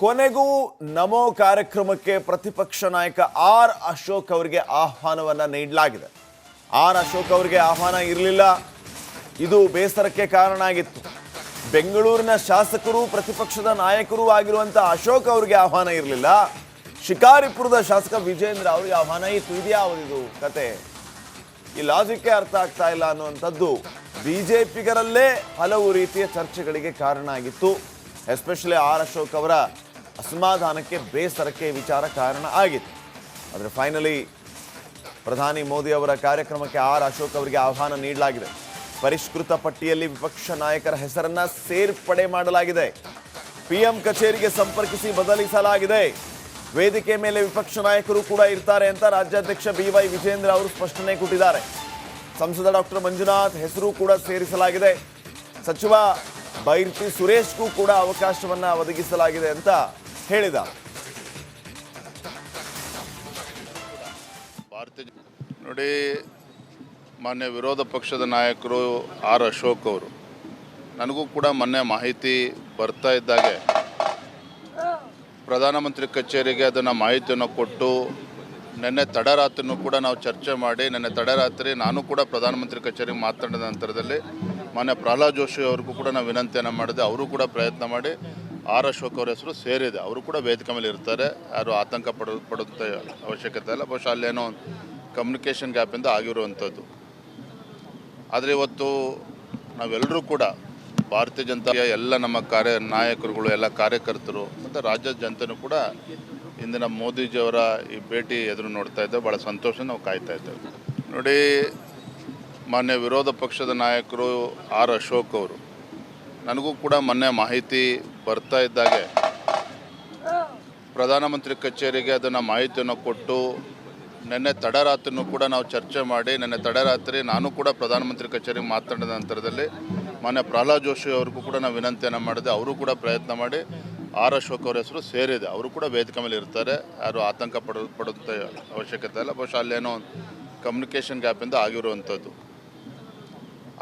ಕೊನೆಗೂ ನಮೋ ಕಾರ್ಯಕ್ರಮಕ್ಕೆ ಪ್ರತಿಪಕ್ಷ ನಾಯಕ ಆರ್ ಅಶೋಕ್ ಅವರಿಗೆ ಆಹ್ವಾನವನ್ನ ನೀಡಲಾಗಿದೆ. ಆರ್ ಅಶೋಕ್ ಅವರಿಗೆ ಆಹ್ವಾನ ಇರಲಿಲ್ಲ. ಇದು ಬೇಸರಕ್ಕೆ ಕಾರಣ ಆಗಿತ್ತು. ಬೆಂಗಳೂರಿನ ಶಾಸಕರು ಪ್ರತಿಪಕ್ಷದ ನಾಯಕರು ಆಗಿರುವಂತ ಅಶೋಕ್ ಅವರಿಗೆ ಆಹ್ವಾನ ಇರಲಿಲ್ಲ. ಶಿಕಾರಿಪುರದ ಶಾಸಕ ವಿಜೇಂದ್ರ ಅವರಿಗೆ ಆಹ್ವಾನ ಇತ್ತು. ಇದ್ಯಾವುದಿದು ಕತೆ? ಈ ಲಾಜಿಕ್ಕೆ ಅರ್ಥ ಆಗ್ತಾ ಇಲ್ಲ ಅನ್ನುವಂಥದ್ದು ಬಿಜೆಪಿಗರಲ್ಲೇ ಹಲವು ರೀತಿಯ ಚರ್ಚೆಗಳಿಗೆ ಕಾರಣ ಆಗಿತ್ತು. ಎಸ್ಪೆಷಲಿ ಆರ್ ಅಶೋಕ್ ಅವರ ಅಸಮಾಧಾನಕ್ಕೆ, ಬೇಸರಕ್ಕೆ ವಿಚಾರ ಕಾರಣ ಆಗಿತ್ತು. ಆದರೆ ಫೈನಲಿ ಪ್ರಧಾನಿ ಮೋದಿ ಅವರ ಕಾರ್ಯಕ್ರಮಕ್ಕೆ ಆರ್ ಅಶೋಕ್ ಅವರಿಗೆ ಆಹ್ವಾನ ನೀಡಲಾಗಿದೆ. ಪರಿಷ್ಕೃತ ಪಟ್ಟಿಯಲ್ಲಿ ವಿಪಕ್ಷ ನಾಯಕರ ಹೆಸರನ್ನ ಸೇರ್ಪಡೆ ಮಾಡಲಾಗಿದೆ. ಪಿಎಂ ಕಚೇರಿಗೆ ಸಂಪರ್ಕಿಸಿ ಬದಲಿಸಲಾಗಿದೆ. ವೇದಿಕೆ ಮೇಲೆ ವಿಪಕ್ಷ ನಾಯಕರು ಕೂಡ ಇರ್ತಾರೆ ಅಂತ ರಾಜ್ಯಾಧ್ಯಕ್ಷ BY ವಿಜೇಂದ್ರ ಅವರು ಸ್ಪಷ್ಟನೆ ಕೊಟ್ಟಿದ್ದಾರೆ. ಸಂಸದ ಡಾಕ್ಟರ್ ಮಂಜುನಾಥ್ ಹೆಸರು ಕೂಡ ಸೇರಿಸಲಾಗಿದೆ. ಸಚಿವ ಬೈರ್ತಿ ಸುರೇಶ್ಗೂ ಕೂಡ ಅವಕಾಶವನ್ನ ಒದಗಿಸಲಾಗಿದೆ ಅಂತ ಹೇಳಿದ. ನೋಡಿ, ಮಾನ್ಯ ವಿರೋಧ ಪಕ್ಷದ ನಾಯಕರು ಆರ್ ಅಶೋಕ್ ಅವರು, ನನಗೂ ಕೂಡ ಮೊನ್ನೆ ಮಾಹಿತಿ ಬರ್ತಾ ಇದ್ದಾಗೆ ಪ್ರಧಾನಮಂತ್ರಿ ಕಚೇರಿಗೆ ಅದನ್ನು ಮಾಹಿತಿಯನ್ನು ಕೊಟ್ಟು ನಿನ್ನೆ ತಡರಾತ್ರಿನೂ ಕೂಡ ನಾವು ಚರ್ಚೆ ಮಾಡಿ, ನಿನ್ನೆ ತಡರಾತ್ರಿ ನಾನು ಕೂಡ ಪ್ರಧಾನಮಂತ್ರಿ ಕಚೇರಿಗೆ ಮಾತನಾಡಿದ ನಂತರದಲ್ಲಿ ಮಾನ್ಯ ಪ್ರಹ್ಲಾದ್ ಜೋಶಿ ಅವ್ರಿಗೂ ಕೂಡ ನಾವು ವಿನಂತಿಯನ್ನು ಮಾಡಿದೆ. ಅವರು ಕೂಡ ಪ್ರಯತ್ನ ಮಾಡಿ ಆರ್ ಅಶೋಕ್ ಅವರ ಹೆಸರು ಸೇರಿದೆ. ಅವರು ಕೂಡ ವೇದಿಕೆ ಮೇಲೆ ಇರ್ತಾರೆ. ಯಾರು ಆತಂಕ ಪಡುವಂಥ ಅವಶ್ಯಕತೆ ಇಲ್ಲ. ಬಹುಶಃ ಅಲ್ಲೇನೋ ಕಮ್ಯುನಿಕೇಷನ್ ಗ್ಯಾಪಿಂದ ಆಗಿರುವಂಥದ್ದು. ಆದರೆ ಇವತ್ತು ನಾವೆಲ್ಲರೂ ಕೂಡ ಭಾರತೀಯ ಜನತಾ ಎಲ್ಲ ನಮ್ಮ ನಾಯಕರುಗಳು, ಎಲ್ಲ ಕಾರ್ಯಕರ್ತರು ಮತ್ತು ರಾಜ್ಯದ ಜನತೆಯೂ ಕೂಡ ಇಂದಿನ ಮೋದಿಜಿಯವರ ಈ ಭೇಟಿ ಎದುರು ನೋಡ್ತಾ ಇದ್ದೇವೆ. ಭಾಳ ಸಂತೋಷ ನಾವು ಕಾಯ್ತಾ ಇದ್ದೇವೆ. ನೋಡಿ, ಮಾನ್ಯ ವಿರೋಧ ಪಕ್ಷದ ನಾಯಕರು ಆರ್ ಅಶೋಕ್ ಅವರು, ನನಗೂ ಕೂಡ ಮೊನ್ನೆ ಮಾಹಿತಿ ಬರ್ತಾ ಇದ್ದಾಗೆ ಪ್ರಧಾನಮಂತ್ರಿ ಕಚೇರಿಗೆ ಅದನ್ನು ಮಾಹಿತಿಯನ್ನು ಕೊಟ್ಟು ನಿನ್ನೆ ತಡರಾತ್ರಿನೂ ಕೂಡ ನಾವು ಚರ್ಚೆ ಮಾಡಿ, ನಿನ್ನೆ ತಡರಾತ್ರಿ ನಾನು ಕೂಡ ಪ್ರಧಾನಮಂತ್ರಿ ಕಚೇರಿಗೆ ಮಾತನಾಡಿದ ನಂತರದಲ್ಲಿ ಮಾನ್ಯ ಪ್ರಹ್ಲಾದ್ ಜೋಶಿ ಅವ್ರಿಗೂ ಕೂಡ ನಾವು ವಿನಂತಿಯನ್ನು ಮಾಡಿದೆ. ಅವರು ಕೂಡ ಪ್ರಯತ್ನ ಮಾಡಿ ಆರ್ ಅಶೋಕ್ ಅವರ ಹೆಸರು ಸೇರಿದೆ. ಅವರು ಕೂಡ ವೇದಿಕೆ ಮೇಲೆ ಇರ್ತಾರೆ. ಯಾರು ಆತಂಕ ಪಡುವಂಥ ಅವಶ್ಯಕತೆ ಇಲ್ಲ. ಬಹುಶಃ ಅಲ್ಲೇನೋ ಕಮ್ಯುನಿಕೇಷನ್ ಗ್ಯಾಪಿಂದ ಆಗಿರುವಂಥದ್ದು.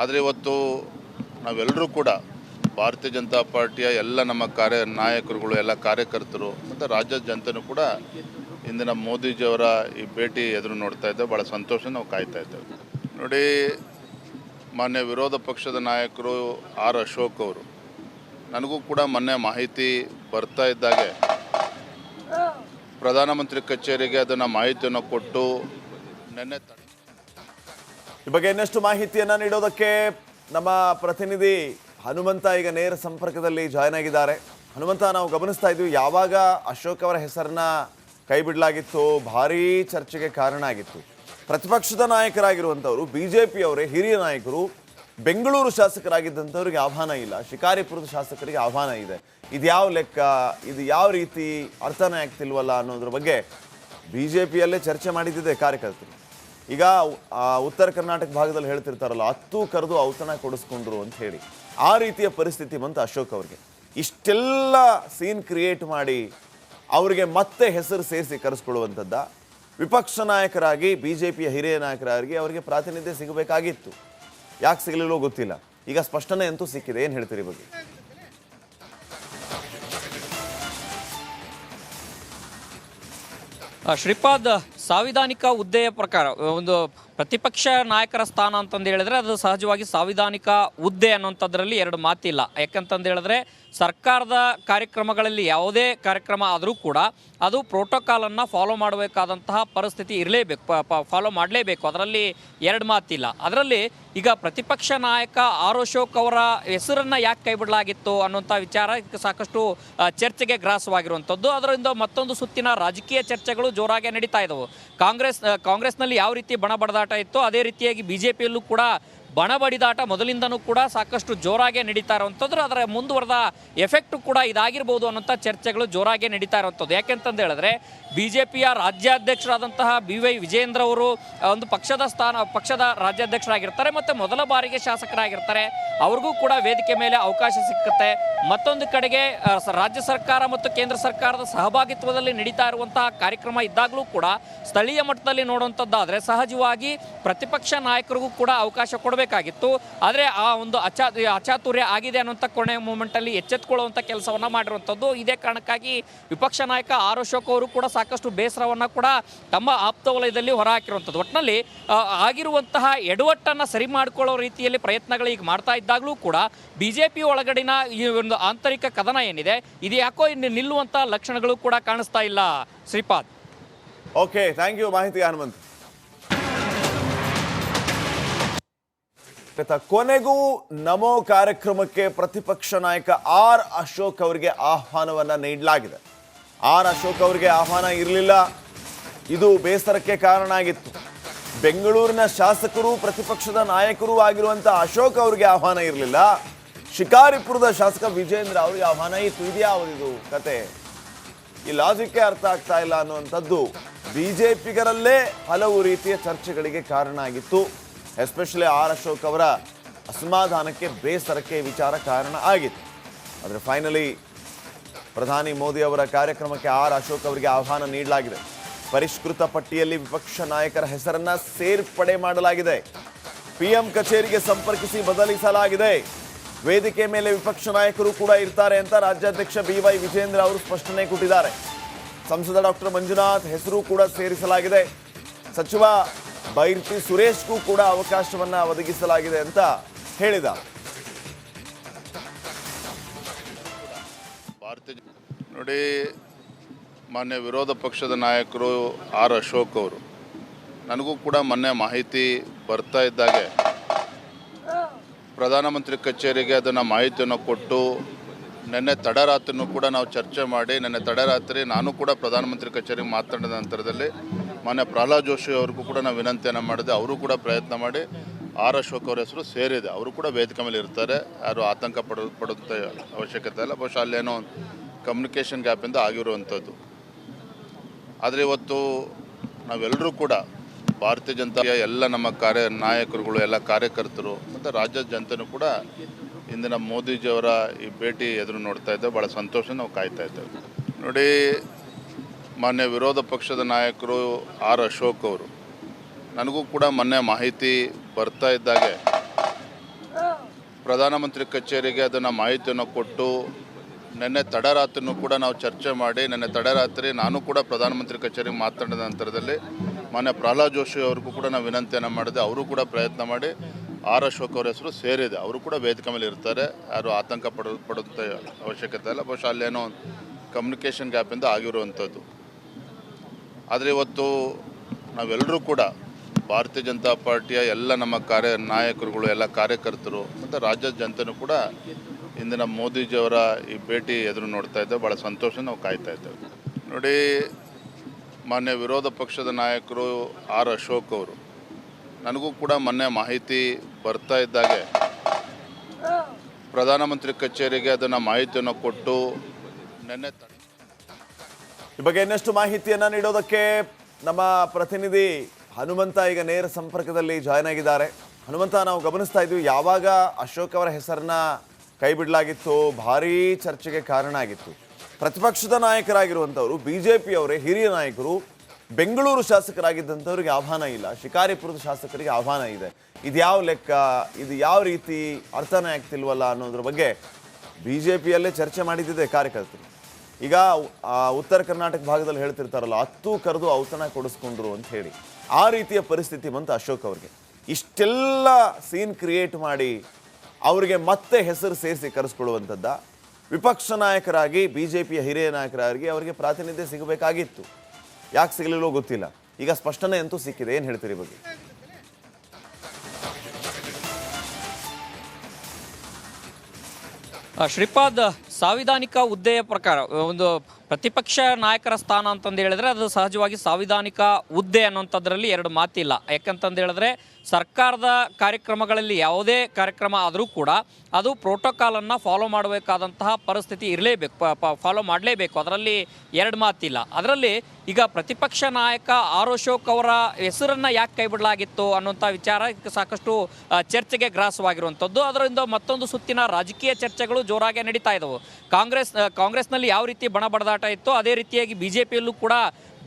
ಆದರೆ ಇವತ್ತು ನಾವೆಲ್ಲರೂ ಕೂಡ ಭಾರತೀಯ ಜನತಾ ಪಾರ್ಟಿಯ ಎಲ್ಲ ನಮ್ಮ ನಾಯಕರುಗಳು, ಎಲ್ಲ ಕಾರ್ಯಕರ್ತರು ಮತ್ತು ರಾಜ್ಯದ ಜನತೆಯೂ ಕೂಡ ಇಂದಿನ ಮೋದಿಜಿಯವರ ಈ ಭೇಟಿ ಎದುರು ನೋಡ್ತಾ ಇದ್ದೇವೆ. ಭಾಳ ಸಂತೋಷ ನಾವು ಕಾಯ್ತಾ ಇದ್ದೇವೆ. ನೋಡಿ, ಮಾನ್ಯ ವಿರೋಧ ಪಕ್ಷದ ನಾಯಕರು ಆರ್ ಅಶೋಕ್ ಅವರು, ನನಗೂ ಕೂಡ ಮೊನ್ನೆ ಮಾಹಿತಿ ಬರ್ತಾ ಇದ್ದಾಗೆ ಪ್ರಧಾನಮಂತ್ರಿ ಕಚೇರಿಗೆ ಅದನ್ನು ಮಾಹಿತಿಯನ್ನು ಕೊಟ್ಟು ನಿನ್ನೆ ಈ ಬಗ್ಗೆ ಇನ್ನಷ್ಟು ಮಾಹಿತಿಯನ್ನು ನೀಡೋದಕ್ಕೆ ನಮ್ಮ ಪ್ರತಿನಿಧಿ ಹನುಮಂತ ಈಗ ನೇರ ಸಂಪರ್ಕದಲ್ಲಿ ಜಾಯ್ನ್ ಆಗಿದ್ದಾರೆ. ಹನುಮಂತ, ನಾವು ಗಮನಿಸ್ತಾ ಇದ್ವಿ, ಯಾವಾಗ ಅಶೋಕ್ ಅವರ ಹೆಸರನ್ನ ಕೈ ಬಿಡಲಾಗಿತ್ತು, ಭಾರೀ ಚರ್ಚೆಗೆ ಕಾರಣ ಆಗಿತ್ತು. ಪ್ರತಿಪಕ್ಷದ ನಾಯಕರಾಗಿರುವಂಥವರು, ಬಿಜೆಪಿಯವರೇ ಹಿರಿಯ ನಾಯಕರು, ಬೆಂಗಳೂರು ಶಾಸಕರಾಗಿದ್ದಂಥವ್ರಿಗೆ ಆಹ್ವಾನ ಇಲ್ಲ, ಶಿಕಾರಿಪುರದ ಶಾಸಕರಿಗೆ ಆಹ್ವಾನ ಇದೆ. ಇದು ಯಾವ ಲೆಕ್ಕ? ಇದು ಯಾವ ರೀತಿ ಅರ್ಥನೇ ಆಗ್ತಿಲ್ವಲ್ಲ ಅನ್ನೋದ್ರ ಬಗ್ಗೆ ಬಿಜೆಪಿಯಲ್ಲೇ ಚರ್ಚೆ ಮಾಡಿದ್ದಿದೆ ಕಾರ್ಯಕರ್ತರು. ಈಗ ಉತ್ತರ ಕರ್ನಾಟಕ ಭಾಗದಲ್ಲಿ ಹೇಳ್ತಿರ್ತಾರಲ್ಲ, ಹತ್ತು ಕರೆದು ಔತಣ ಕೊಡಿಸ್ಕೊಂಡ್ರು ಅಂತ ಹೇಳಿ, ಆ ರೀತಿಯ ಪರಿಸ್ಥಿತಿ ಬಂತು ಅಶೋಕ್ ಅವ್ರಿಗೆ. ಇಷ್ಟೆಲ್ಲ ಸೀನ್ ಕ್ರಿಯೇಟ್ ಮಾಡಿ ಅವರಿಗೆ ಮತ್ತೆ ಹೆಸರು ಸೇರಿಸಿ ಕರೆಸ್ಕೊಳ್ಳುವಂಥದ್ದ. ವಿಪಕ್ಷ ನಾಯಕರಾಗಿ, ಬಿಜೆಪಿಯ ಹಿರಿಯ ನಾಯಕರಾಗಿ ಅವರಿಗೆ ಪ್ರಾತಿನಿಧ್ಯ ಸಿಗಬೇಕಾಗಿತ್ತು. ಯಾಕೆ ಸಿಗಲಿಲ್ಲೋ ಗೊತ್ತಿಲ್ಲ. ಈಗ ಸ್ಪಷ್ಟನೆ ಅಂತೂ ಸಿಕ್ಕಿದೆ. ಏನು ಹೇಳ್ತೀರಿ ಬಗ್ಗೆ? ಶ್ರೀಪಾದ್, ಸಾಂವಿಧಾನಿಕ ಹುದ್ದೆಯ ಪ್ರಕಾರ ಒಂದು ಪ್ರತಿಪಕ್ಷ ನಾಯಕರ ಸ್ಥಾನ ಅಂತಂದು ಹೇಳಿದ್ರೆ ಅದು ಸಹಜವಾಗಿ ಸಾಂವಿಧಾನಿಕ ಹುದ್ದೆ ಅನ್ನೋಂಥದ್ರಲ್ಲಿ ಎರಡು ಮಾತಿಲ್ಲ. ಯಾಕಂತಂದು ಹೇಳಿದ್ರೆ ಸರ್ಕಾರದ ಕಾರ್ಯಕ್ರಮಗಳಲ್ಲಿ ಯಾವುದೇ ಕಾರ್ಯಕ್ರಮ ಆದರೂ ಕೂಡ ಅದು ಪ್ರೋಟೋಕಾಲನ್ನು ಫಾಲೋ ಮಾಡಬೇಕಾದಂತಹ ಪರಿಸ್ಥಿತಿ ಇರಲೇಬೇಕು, ಫಾಲೋ ಮಾಡಲೇಬೇಕು. ಅದರಲ್ಲಿ ಎರಡು ಮಾತಿಲ್ಲ. ಅದರಲ್ಲಿ ಈಗ ಪ್ರತಿಪಕ್ಷ ನಾಯಕ ಆರ್ ಅಶೋಕ್ ಅವರ ಹೆಸರನ್ನು ಯಾಕೆ ಕೈಬಿಡಲಾಗಿತ್ತು ಅನ್ನೋಂಥ ವಿಚಾರ ಸಾಕಷ್ಟು ಚರ್ಚೆಗೆ ಗ್ರಾಸವಾಗಿರುವಂಥದ್ದು. ಅದರಿಂದ ಮತ್ತೊಂದು ಸುತ್ತಿನ ರಾಜಕೀಯ ಚರ್ಚೆಗಳು ಜೋರಾಗಿ ನಡೀತಾ ಇದ್ದವು. ಕಾಂಗ್ರೆಸ್ನಲ್ಲಿ ಯಾವ ರೀತಿ ಬಣ ಬಡದಾಟ ಇತ್ತು, ಅದೇ ರೀತಿಯಾಗಿ ಬಿಜೆಪಿಯಲ್ಲೂ ಕೂಡ ಬಣ ಬಡಿದಾಟ ಮೊದಲಿಂದನೂ ಕೂಡ ಸಾಕಷ್ಟು ಜೋರಾಗಿ ನಡೀತಾ ಇರುವಂಥದ್ದು. ಅದರ ಮುಂದುವರೆದ ಎಫೆಕ್ಟು ಕೂಡ ಇದಾಗಿರ್ಬೋದು ಅನ್ನೋಂಥ ಚರ್ಚೆಗಳು ಜೋರಾಗಿ ನಡೀತಾ ಇರುವಂಥದ್ದು. ಯಾಕೆಂತಂದು ಹೇಳಿದ್ರೆ ಬಿಜೆಪಿಯ ರಾಜ್ಯಾಧ್ಯಕ್ಷರಾದಂತಹ BY ವಿಜೇಂದ್ರ ಅವರು ಒಂದು ಪಕ್ಷದ ರಾಜ್ಯಾಧ್ಯಕ್ಷರಾಗಿರ್ತಾರೆ ಮತ್ತು ಮೊದಲ ಬಾರಿಗೆ ಶಾಸಕರಾಗಿರ್ತಾರೆ. ಅವ್ರಿಗೂ ಕೂಡ ವೇದಿಕೆ ಮೇಲೆ ಅವಕಾಶ ಸಿಕ್ಕುತ್ತೆ. ಮತ್ತೊಂದು ಕಡೆಗೆ ರಾಜ್ಯ ಸರ್ಕಾರ ಮತ್ತು ಕೇಂದ್ರ ಸರ್ಕಾರದ ಸಹಭಾಗಿತ್ವದಲ್ಲಿ ನಡೀತಾ ಇರುವಂತಹ ಕಾರ್ಯಕ್ರಮ ಇದ್ದಾಗಲೂ ಕೂಡ ಸ್ಥಳೀಯ ಮಟ್ಟದಲ್ಲಿ ನೋಡುವಂಥದ್ದಾದರೆ ಸಹಜವಾಗಿ ಪ್ರತಿಪಕ್ಷ ನಾಯಕರಿಗೂ ಕೂಡ ಅವಕಾಶ ಕೊಡಬೇಕು. ಸಿಗಬೇಕಾಗಿತ್ತು. ಆದರೆ ಆ ಒಂದು ಅಚಾತುರ್ಯ ಆಗಿದೆ ಅನ್ನೋಂಥ ಕೊನೆಯ ಮೂಮೆಂಟಲ್ಲಿ ಎಚ್ಚೆತ್ತುಕೊಳ್ಳುವಂಥ ಕೆಲಸವನ್ನು ಮಾಡಿರುವಂಥದ್ದು. ಇದೇ ಕಾರಣಕ್ಕಾಗಿ ವಿಪಕ್ಷ ನಾಯಕ ಆರ್ ಅಶೋಕ್ ಅವರು ಕೂಡ ಸಾಕಷ್ಟು ಬೇಸರವನ್ನು ಕೂಡ ತಮ್ಮ ಆಪ್ತ ವಲಯದಲ್ಲಿ ಹೊರಹಾಕಿರುವಂಥದ್ದು. ಒಟ್ಟಿನಲ್ಲಿ ಆಗಿರುವಂತಹ ಎಡವಟ್ಟನ್ನು ಸರಿ ಮಾಡಿಕೊಳ್ಳೋ ರೀತಿಯಲ್ಲಿ ಪ್ರಯತ್ನಗಳು ಈಗ ಮಾಡ್ತಾ ಇದ್ದಾಗಲೂ ಕೂಡ ಬಿಜೆಪಿ ಒಳಗಡಿನ ಈ ಒಂದು ಆಂತರಿಕ ಕದನ ಏನಿದೆ ಇದು ಯಾಕೋ ಇನ್ನು ನಿಲ್ಲುವಂಥ ಲಕ್ಷಣಗಳು ಕೂಡ ಕಾಣಿಸ್ತಾ ಇಲ್ಲ. ಶ್ರೀಪಾದ್. ಓಕೆ, ಥ್ಯಾಂಕ್ ಯು ಮಾಹಿತಿಗೆ ಹನುಮಂತ್. ಕೊನೆಗೂ ನಮೋ ಕಾರ್ಯಕ್ರಮಕ್ಕೆ ಪ್ರತಿಪಕ್ಷ ನಾಯಕ ಆರ್ ಅಶೋಕ್ ಅವರಿಗೆ ಆಹ್ವಾನವನ್ನ ನೀಡಲಾಗಿದೆ. ಆರ್ ಅಶೋಕ್ ಅವರಿಗೆ ಆಹ್ವಾನ ಇರಲಿಲ್ಲ, ಇದು ಬೇಸರಕ್ಕೆ ಕಾರಣ ಆಗಿತ್ತು. ಬೆಂಗಳೂರಿನ ಶಾಸಕರು ಪ್ರತಿಪಕ್ಷದ ನಾಯಕರು ಆಗಿರುವಂಥ ಅಶೋಕ್ ಅವರಿಗೆ ಆಹ್ವಾನ ಇರಲಿಲ್ಲ, ಶಿಕಾರಿಪುರದ ಶಾಸಕ ವಿಜೇಂದ್ರ ಅವರಿಗೆ ಆಹ್ವಾನ ಇತ್ತು. ಇದ್ಯಾವುದಿದು ಕತೆ? ಈ ಲಾಜಿಕ್ಕೇ ಅರ್ಥ ಆಗ್ತಾ ಇಲ್ಲ ಅನ್ನುವಂಥದ್ದು ಬಿಜೆಪಿಗರಲ್ಲೇ ಹಲವು ರೀತಿಯ ಚರ್ಚೆಗಳಿಗೆ ಕಾರಣ ಆಗಿತ್ತು. ಎಸ್ಪೆಷಲಿ ಆರ್ ಅಶೋಕ್ ಅವರ ಅಸಮಾಧಾನಕ್ಕೆ, ಬೇಸರಕ್ಕೆ ವಿಚಾರ ಕಾರಣ ಆಗಿತ್ತು. ಆದರೆ ಫೈನಲಿ ಪ್ರಧಾನಿ ಮೋದಿ ಅವರ ಕಾರ್ಯಕ್ರಮಕ್ಕೆ ಆರ್ ಅಶೋಕ್ ಅವರಿಗೆ ಆಹ್ವಾನ ನೀಡಲಾಗಿದೆ. ಪರಿಷ್ಕೃತ ಪಟ್ಟಿಯಲ್ಲಿ ವಿಪಕ್ಷ ನಾಯಕರ ಹೆಸರನ್ನ ಸೇರ್ಪಡೆ ಮಾಡಲಾಗಿದೆ. ಪಿಎಂ ಕಚೇರಿಗೆ ಸಂಪರ್ಕಿಸಿ ಬದಲಿಸಲಾಗಿದೆ. ವೇದಿಕೆ ಮೇಲೆ ವಿಪಕ್ಷ ನಾಯಕರು ಕೂಡ ಇರ್ತಾರೆ ಅಂತ ರಾಜ್ಯಾಧ್ಯಕ್ಷ BY ವಿಜೇಂದ್ರ ಅವರು ಸ್ಪಷ್ಟನೆ ಕೊಟ್ಟಿದ್ದಾರೆ. ಸಂಸದ ಡಾಕ್ಟರ್ ಮಂಜುನಾಥ್ ಹೆಸರು ಕೂಡ ಸೇರಿಸಲಾಗಿದೆ. ಸಚಿವ ಬೈರ್ತಿ ಸುರೇಶ್ಗೂ ಕೂಡ ಅವಕಾಶವನ್ನ ಒದಗಿಸಲಾಗಿದೆ ಅಂತ ಹೇಳಿದ. ನೋಡಿ, ಮಾನ್ಯ ವಿರೋಧ ಪಕ್ಷದ ನಾಯಕರು ಆರ್ ಅಶೋಕ್ ಅವರು ನನಗೂ ಕೂಡ ಮೊನ್ನೆ ಮಾಹಿತಿ ಬರ್ತಾ ಇದ್ದಾಗೆ ಪ್ರಧಾನಮಂತ್ರಿ ಕಚೇರಿಗೆ ಅದನ್ನು ಮಾಹಿತಿಯನ್ನು ಕೊಟ್ಟು ನಿನ್ನೆ ತಡರಾತ್ರಿನೂ ಕೂಡ ನಾವು ಚರ್ಚೆ ಮಾಡಿ ನಿನ್ನೆ ತಡರಾತ್ರಿ ನಾನು ಕೂಡ ಪ್ರಧಾನಮಂತ್ರಿ ಕಚೇರಿಗೆ ಮಾತನಾಡಿದ ನಂತರದಲ್ಲಿ ಮಾನ್ಯ ಪ್ರಹ್ಲಾದ್ ಜೋಶಿ ಅವ್ರಿಗೂ ಕೂಡ ನಾವು ವಿನಂತಿಯನ್ನು ಮಾಡಿದೆ. ಅವರು ಕೂಡ ಪ್ರಯತ್ನ ಮಾಡಿ ಆರ್ ಅಶೋಕ್ ಅವರ ಹೆಸರು ಸೇರಿದೆ. ಅವರು ಕೂಡ ವೇದಿಕೆ ಮೇಲೆ ಇರ್ತಾರೆ, ಯಾರು ಆತಂಕ ಪಡುವಂಥ ಅವಶ್ಯಕತೆ ಇಲ್ಲ. ಬಹುಶಃ ಅಲ್ಲೇನೋ ಕಮ್ಯುನಿಕೇಷನ್ ಗ್ಯಾಪಿಂದ ಆಗಿರುವಂಥದ್ದು. ಆದರೆ ಇವತ್ತು ನಾವೆಲ್ಲರೂ ಕೂಡ ಭಾರತೀಯ ಜನತಾ ಎಲ್ಲ ನಮ್ಮ ನಾಯಕರುಗಳು, ಎಲ್ಲ ಕಾರ್ಯಕರ್ತರು ಮತ್ತು ರಾಜ್ಯದ ಜನತೆಯೂ ಕೂಡ ಇಂದಿನ ಮೋದಿಜಿಯವರ ಈ ಭೇಟಿ ಎದುರು ನೋಡ್ತಾ ಇದ್ದೇವೆ. ಭಾಳ ಸಂತೋಷ ನಾವು ಕಾಯ್ತಾ ಇದ್ದೇವೆ. ನೋಡಿ, ಮಾನ್ಯ ವಿರೋಧ ಪಕ್ಷದ ನಾಯಕರು ಆರ್ ಅಶೋಕ್ ಅವರು ನನಗೂ ಕೂಡ ಮೊನ್ನೆ ಮಾಹಿತಿ ಬರ್ತಾ ಇದ್ದಾಗೆ ಪ್ರಧಾನಮಂತ್ರಿ ಕಚೇರಿಗೆ ಅದನ್ನು ಮಾಹಿತಿಯನ್ನು ಕೊಟ್ಟು ನಿನ್ನೆ ತಡರಾತ್ರಿನೂ ಕೂಡ ನಾವು ಚರ್ಚೆ ಮಾಡಿ ನಿನ್ನೆ ತಡರಾತ್ರಿ ನಾನು ಕೂಡ ಪ್ರಧಾನಮಂತ್ರಿ ಕಚೇರಿಗೆ ಮಾತನಾಡಿದ ನಂತರದಲ್ಲಿ ಮಾನ್ಯ ಪ್ರಹ್ಲಾದ್ ಜೋಶಿ ಅವ್ರಿಗೂ ಕೂಡ ನಾವು ವಿನಂತಿಯನ್ನು ಮಾಡಿದೆ. ಅವರು ಕೂಡ ಪ್ರಯತ್ನ ಮಾಡಿ ಆರ್ ಅಶೋಕ್ ಅವರ ಹೆಸರು ಸೇರಿದೆ. ಅವರು ಕೂಡ ವೇದಿಕೆ ಮೇಲೆ ಇರ್ತಾರೆ, ಯಾರು ಆತಂಕ ಪಡುವಂಥ ಅವಶ್ಯಕತೆ ಇಲ್ಲ. ಬಹುಶಃ ಅಲ್ಲೇನೋ ಕಮ್ಯುನಿಕೇಷನ್ ಗ್ಯಾಪಿಂದ ಆಗಿರುವಂಥದ್ದು. ಆದರೆ ಇವತ್ತು ನಾವೆಲ್ಲರೂ ಕೂಡ ಭಾರತೀಯ ಜನತಾ ಪಾರ್ಟಿಯ ಎಲ್ಲ ನಮ್ಮ ನಾಯಕರುಗಳು, ಎಲ್ಲ ಕಾರ್ಯಕರ್ತರು ಮತ್ತು ರಾಜ್ಯದ ಜನತೆಯೂ ಕೂಡ ಇಂದಿನ ಮೋದಿಜಿಯವರ ಈ ಭೇಟಿ ಎದುರು ನೋಡ್ತಾ ಇದ್ದೇವೆ. ಭಾಳ ಸಂತೋಷ ನಾವು ಕಾಯ್ತಾ ಇದ್ದೇವೆ. ನೋಡಿ, ಮಾನ್ಯ ವಿರೋಧ ಪಕ್ಷದ ನಾಯಕರು ಆರ್ ಅಶೋಕ್ ಅವರು ನನಗೂ ಕೂಡ ಮೊನ್ನೆ ಮಾಹಿತಿ ಬರ್ತಾ ಇದ್ದಾಗೆ ಪ್ರಧಾನಮಂತ್ರಿ ಕಚೇರಿಗೆ ಅದನ್ನು ಮಾಹಿತಿಯನ್ನು ಕೊಟ್ಟು ನಿನ್ನೆ ಈ ಬಗ್ಗೆ ಇನ್ನಷ್ಟು ಮಾಹಿತಿಯನ್ನ ನೀಡೋದಕ್ಕೆ ನಮ್ಮ ಪ್ರತಿನಿಧಿ ಹನುಮಂತ ಈಗ ನೇರ ಸಂಪರ್ಕದಲ್ಲಿ ಜಾಯ್ನ್ ಆಗಿದ್ದಾರೆ. ಹನುಮಂತ, ನಾವು ಗಮನಿಸ್ತಾ ಇದ್ವಿ, ಯಾವಾಗ ಅಶೋಕ್ ಅವರ ಹೆಸರನ್ನ ಕೈ ಬಿಡಲಾಗಿತ್ತು, ಭಾರೀ ಚರ್ಚೆಗೆ ಕಾರಣ ಆಗಿತ್ತು. ಪ್ರತಿಪಕ್ಷದ ನಾಯಕರಾಗಿರುವಂಥವರು, ಬಿಜೆಪಿಯವರೇ ಹಿರಿಯ ನಾಯಕರು, ಬೆಂಗಳೂರು ಶಾಸಕರಾಗಿದ್ದಂಥವ್ರಿಗೆ ಆಹ್ವಾನ ಇಲ್ಲ, ಶಿಕಾರಿಪುರದ ಶಾಸಕರಿಗೆ ಆಹ್ವಾನ ಇದೆ. ಇದು ಯಾವ ಲೆಕ್ಕ, ಇದು ಯಾವ ರೀತಿ ಅರ್ಥನೇ ಆಗ್ತಿಲ್ವಲ್ಲ ಅನ್ನೋದ್ರ ಬಗ್ಗೆ ಬಿಜೆಪಿಯಲ್ಲೇ ಚರ್ಚೆ ಮಾಡಿದ್ದಿದೆ ಕಾರ್ಯಕರ್ತರು. ಈಗ ಉತ್ತರ ಕರ್ನಾಟಕ ಭಾಗದಲ್ಲಿ ಹೇಳ್ತಿರ್ತಾರಲ್ಲ, ಹತ್ತು ಕರೆದು ಔತಣ ಕೊಡಿಸ್ಕೊಂಡ್ರು ಅಂತ ಹೇಳಿ, ಆ ರೀತಿಯ ಪರಿಸ್ಥಿತಿ ಬಂತು ಅಶೋಕ್ ಅವ್ರಿಗೆ. ಇಷ್ಟೆಲ್ಲ ಸೀನ್ ಕ್ರಿಯೇಟ್ ಮಾಡಿ ಅವರಿಗೆ ಮತ್ತೆ ಹೆಸರು ಸೇರಿಸಿ ಕರೆಸ್ಕೊಳ್ಳುವಂಥದ್ದ. ವಿಪಕ್ಷ ನಾಯಕರಾಗಿ, ಬಿಜೆಪಿಯ ಹಿರಿಯ ನಾಯಕರಾಗಿ ಅವರಿಗೆ ಪ್ರಾತಿನಿಧ್ಯ ಸಿಗಬೇಕಾಗಿತ್ತು. ಯಾಕೆ ಸಿಗಲಿಲ್ಲೋ ಗೊತ್ತಿಲ್ಲ. ಈಗ ಸ್ಪಷ್ಟನೆ ಅಂತೂ ಸಿಕ್ಕಿದೆ. ಏನು ಹೇಳ್ತೀರಿ ಬಗ್ಗೆ? ಶ್ರೀಪಾದ್, ಸಾಂವಿಧಾನಿಕ ಹುದ್ದೆಯ ಪ್ರಕಾರ ಒಂದು ಪ್ರತಿಪಕ್ಷ ನಾಯಕರ ಸ್ಥಾನ ಅಂತಂದು ಹೇಳಿದ್ರೆ ಅದು ಸಹಜವಾಗಿ ಸಾಂವಿಧಾನಿಕ ಹುದ್ದೆ ಅನ್ನೋಂಥದ್ರಲ್ಲಿ ಎರಡು ಮಾತಿಲ್ಲ. ಯಾಕಂತಂದು ಹೇಳಿದ್ರೆ ಸರ್ಕಾರದ ಕಾರ್ಯಕ್ರಮಗಳಲ್ಲಿ ಯಾವುದೇ ಕಾರ್ಯಕ್ರಮ ಆದರೂ ಕೂಡ ಅದು ಪ್ರೋಟೋಕಾಲನ್ನು ಫಾಲೋ ಮಾಡಬೇಕಾದಂತಹ ಪರಿಸ್ಥಿತಿ ಇರಲೇಬೇಕು, ಫಾಲೋ ಮಾಡಲೇಬೇಕು. ಅದರಲ್ಲಿ ಎರಡು ಮಾತಿಲ್ಲ. ಅದರಲ್ಲಿ ಈಗ ಪ್ರತಿಪಕ್ಷ ನಾಯಕ ಆರ್ ಅಶೋಕ್ ಅವರ ಹೆಸರನ್ನು ಯಾಕೆ ಕೈ ಬಿಡಲಾಗಿತ್ತು ಅನ್ನೋಂಥ ವಿಚಾರ ಸಾಕಷ್ಟು ಚರ್ಚೆಗೆ ಗ್ರಾಸವಾಗಿರುವಂಥದ್ದು. ಅದರಿಂದ ಮತ್ತೊಂದು ಸುತ್ತಿನ ರಾಜಕೀಯ ಚರ್ಚೆಗಳು ಜೋರಾಗಿ ನಡೀತಾ ಇದ್ದವು. ಕಾಂಗ್ರೆಸ್ನಲ್ಲಿ ಯಾವ ರೀತಿ ಬಣ ಬಡದಾಟ ಇತ್ತು, ಅದೇ ರೀತಿಯಾಗಿ ಬಿಜೆಪಿಯಲ್ಲೂ ಕೂಡ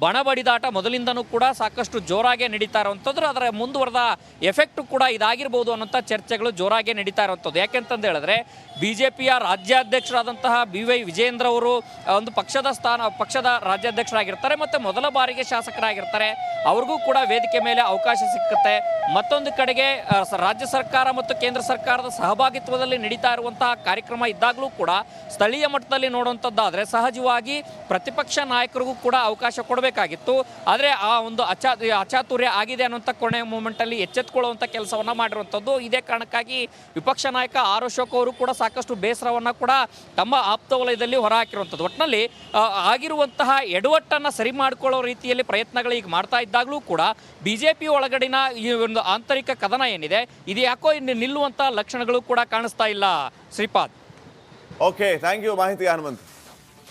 ಬಣ ಬಡಿದಾಟ ಮೊದಲಿಂದನೂ ಕೂಡ ಸಾಕಷ್ಟು ಜೋರಾಗಿ ನಡೀತಾ ಇರುವಂಥದ್ದು, ಅದರ ಮುಂದುವರೆದ ಎಫೆಕ್ಟ್ ಕೂಡ ಇದಾಗಿರ್ಬೋದು ಅನ್ನೋಂಥ ಚರ್ಚೆಗಳು ಜೋರಾಗಿ ನಡೀತಾ ಇರುವಂಥದ್ದು. ಯಾಕೆಂತಂದು ಹೇಳಿದ್ರೆ BJPಯ ರಾಜ್ಯಾಧ್ಯಕ್ಷರಾದಂತಹ BY ವಿಜೇಂದ್ರ ಅವರು ಒಂದು ಪಕ್ಷದ ರಾಜ್ಯಾಧ್ಯಕ್ಷರಾಗಿರ್ತಾರೆ ಮತ್ತು ಮೊದಲ ಬಾರಿಗೆ ಶಾಸಕರಾಗಿರ್ತಾರೆ. ಅವ್ರಿಗೂ ಕೂಡ ವೇದಿಕೆ ಮೇಲೆ ಅವಕಾಶ ಸಿಕ್ಕುತ್ತೆ. ಮತ್ತೊಂದು ಕಡೆಗೆ ರಾಜ್ಯ ಸರ್ಕಾರ ಮತ್ತು ಕೇಂದ್ರ ಸರ್ಕಾರದ ಸಹಭಾಗಿತ್ವದಲ್ಲಿ ನಡೀತಾ ಇರುವಂತಹ ಕಾರ್ಯಕ್ರಮ ಇದ್ದಾಗಲೂ ಕೂಡ ಸ್ಥಳೀಯ ಮಟ್ಟದಲ್ಲಿ ನೋಡುವಂಥದ್ದಾದರೆ ಸಹಜವಾಗಿ ಪ್ರತಿಪಕ್ಷ ನಾಯಕರಿಗೂ ಕೂಡ ಅವಕಾಶ ಕೊಡಬೇಕಾಗಿತ್ತು. ಆದರೆ ಆ ಒಂದು ಅಚಾತುರ್ಯ ಆಗಿದೆ ಅನ್ನೋಂಥ ಕೊನೆಯ ಮೂಮೆಂಟಲ್ಲಿ ಎಚ್ಚೆತ್ತುಕೊಳ್ಳುವಂಥ ಕೆಲಸವನ್ನು ಮಾಡಿರುವಂಥದ್ದು. ಇದೇ ಕಾರಣಕ್ಕಾಗಿ ವಿಪಕ್ಷ ನಾಯಕ ಆರ್ ಅಶೋಕ್ ಅವರು ಕೂಡ ಸಾಕಷ್ಟು ಬೇಸರವನ್ನು ಕೂಡ ತಮ್ಮ ಆಪ್ತ ವಲಯದಲ್ಲಿ ಹೊರಹಾಕಿರುವಂಥದ್ದು. ಒಟ್ಟಿನಲ್ಲಿ ಆಗಿರುವಂತಹ ಎಡವಟ್ಟನ್ನು ಸರಿ ಮಾಡಿಕೊಳ್ಳೋ ರೀತಿಯಲ್ಲಿ ಪ್ರಯತ್ನಗಳು ಈಗ ಮಾಡ್ತಾ ಇದ್ದಾಗಲೂ ಕೂಡ BJP ಒಳಗಡಿನ ಈ ಒಂದು ಆಂತರಿಕ ಕದನ ಏನಿದೆ ಇದು ಯಾಕೋ ಇನ್ನು ನಿಲ್ಲುವಂಥ ಲಕ್ಷಣಗಳು ಕೂಡ ಕಾಣಿಸ್ತಾ ಇಲ್ಲ. ಶ್ರೀಪಾದ್. ಓಕೆ, ಥ್ಯಾಂಕ್ ಯು ಮಾಹಿತಿ ಹನುಮಂತ್.